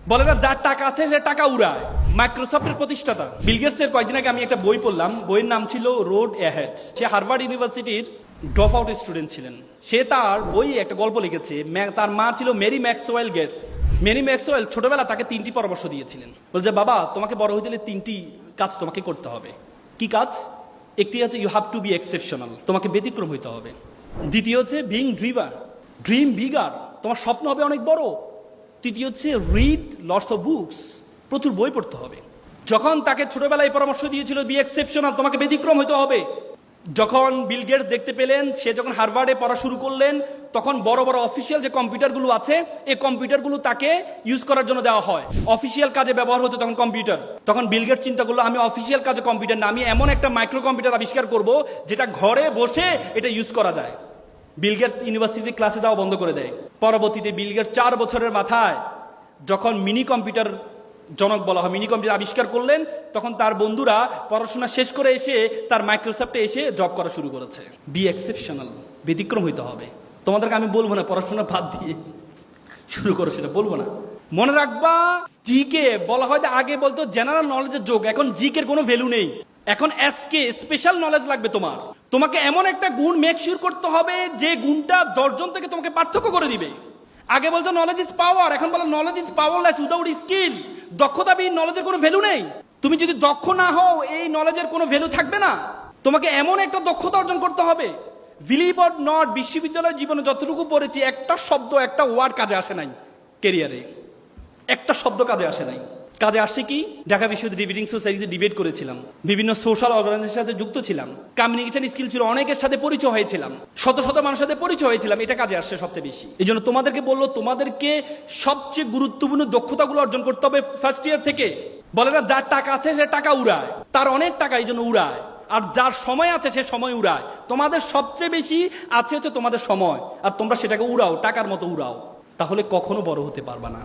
বলে না যার টাকা আছে সে টাকা উড়ায়। মাইক্রোসফটের প্রতিষ্ঠাতা বিল গেটসের কয়েকদিন আগে আমি একটা বই পড়লাম, বইয়ের নাম ছিল রোড অ্যাহেড। সে হার্ভার্ড ইউনিভার্সিটির ড্রপ আউট স্টুডেন্ট ছিলেন। সে তার বই একটা গল্প লিখেছে। তার মা ছিল Mary Maxwell Gates. Mary Maxwell ছোটবেলা তাকে 3টি পরামর্শ দিয়েছিলেন। বলছে বাবা, তোমাকে বড় হইতে হলে 3টি কাজ তোমাকে করতে হবে। কি কাজ? একটি হচ্ছে you have to be exceptional, তোমাকে ব্যতিক্রম হইতে হবে। দ্বিতীয় হচ্ছে বিং ড্রিভার, ড্রিম বিগার, তোমার স্বপ্ন হবে অনেক বড়। তৃতীয় হচ্ছে রিড লটস অফ বুকস, প্রচুর বই পড়তে হবে। যখন তাকে ছোটবেলায় পরামর্শ দিয়েছিল বি এক্সেপশনাল, তোমাকে ব্যতিক্রম হইতে হবে, যখন বিল গেটস দেখতে পেলেন, সে যখন হার্ভার্ডে পড়া শুরু করলেন, তখন বড় বড় অফিসিয়াল যে কম্পিউটারগুলো আছে, এই কম্পিউটারগুলো তাকে ইউজ করার জন্য দেওয়া হয়। অফিসিয়াল কাজে ব্যবহার হতো তখন কম্পিউটার। তখন বিল গেটস চিন্তা করলো, আমি অফিসিয়াল কাজে কম্পিউটার না, আমি এমন একটা মাইক্রো কম্পিউটার আবিষ্কার করব যেটা ঘরে বসে এটা ইউজ করা যায়। বিল গেটস ইউনিভার্সিটি ক্লাসে যাওয়া বন্ধ করে দেয়। পরবর্তীতে বিল গেটস 4 বছরের মাথায় যখন মিনি কম্পিউটার জনক বলা হয়, মিনি কম্পিউটার আবিষ্কার করলেন, তখন তার বন্ধুরা পড়াশোনা শেষ করে এসে তার মাইক্রোসফটে এসে জব করা শুরু করেছে। বি এক্সেপশনাল, ব্যতিক্রম হইতে হবে। তোমাদেরকে আমি বলবো না পড়াশোনা বাদ দিয়ে শুরু করো, সেটা বলবো না। মনে রাখবা, জিকে বলা হয় আগে বলতো জেনারেল নলেজের যোগ, এখন জিকে কোনো ভ্যালু নেই। এখন এসকে স্পেশাল নলেজ লাগবে তোমার। তোমাকে এমন একটা গুণ মেক শিওর করতে হবে যে গুণটা 10 জন থেকে তোমাকে পার্থক্য করে দিবে। আগে বলতো নলেজ ইজ পাওয়ার, এখন বলো knowledge is powerless without skill. দক্ষতাবিহীন নলেজের কোনো ভ্যালু নেই। তুমি যদি দক্ষ না হও, এই নলেজের কোনো ভ্যালু থাকবে না। তোমাকে এমন একটা দক্ষতা অর্জন করতে হবে। বিলিভ অর নট, বিশ্ববিদ্যালয় জীবনে যতটুকু পড়েছি, একটা শব্দ, একটা ওয়ার্ড কাজে আসে নাই। ক্যারিয়ারে একটা শব্দ কাজে আসে নাই। কাজে আসছে কি? ঢাকা বিশ্ববিদ্যালয় ডিবেটিং সোসাইটিতে ডিবেট করেছিলাম, বিভিন্ন সোশ্যাল অর্গানাইজেশনের সাথে যুক্ত ছিলাম, কমিউনিকেশন স্কিল ছিল, অনেকের সাথে পরিচয় হয়েছিলাম, শত শত মানুষের সাথে পরিচয় হয়েছিলাম। এটা কাজে আসছে সবচেয়ে বেশি। এই জন্য তোমাদেরকে বললো, তোমাদেরকে সবচেয়ে গুরুত্বপূর্ণ দক্ষতাগুলো অর্জন করতে হবে ফার্স্ট ইয়ার থেকে। বলে না যার টাকা আছে সে টাকা উড়ায়, তার অনেক টাকা এই জন্য উড়ায়। আর যার সময় আছে সে সময় উড়ায়। তোমাদের সবচেয়ে বেশি আছে হচ্ছে তোমাদের সময়, আর তোমরা সেটাকে উড়াও, টাকার মতো উড়াও। তাহলে কখনো বড় হতে পারবা না।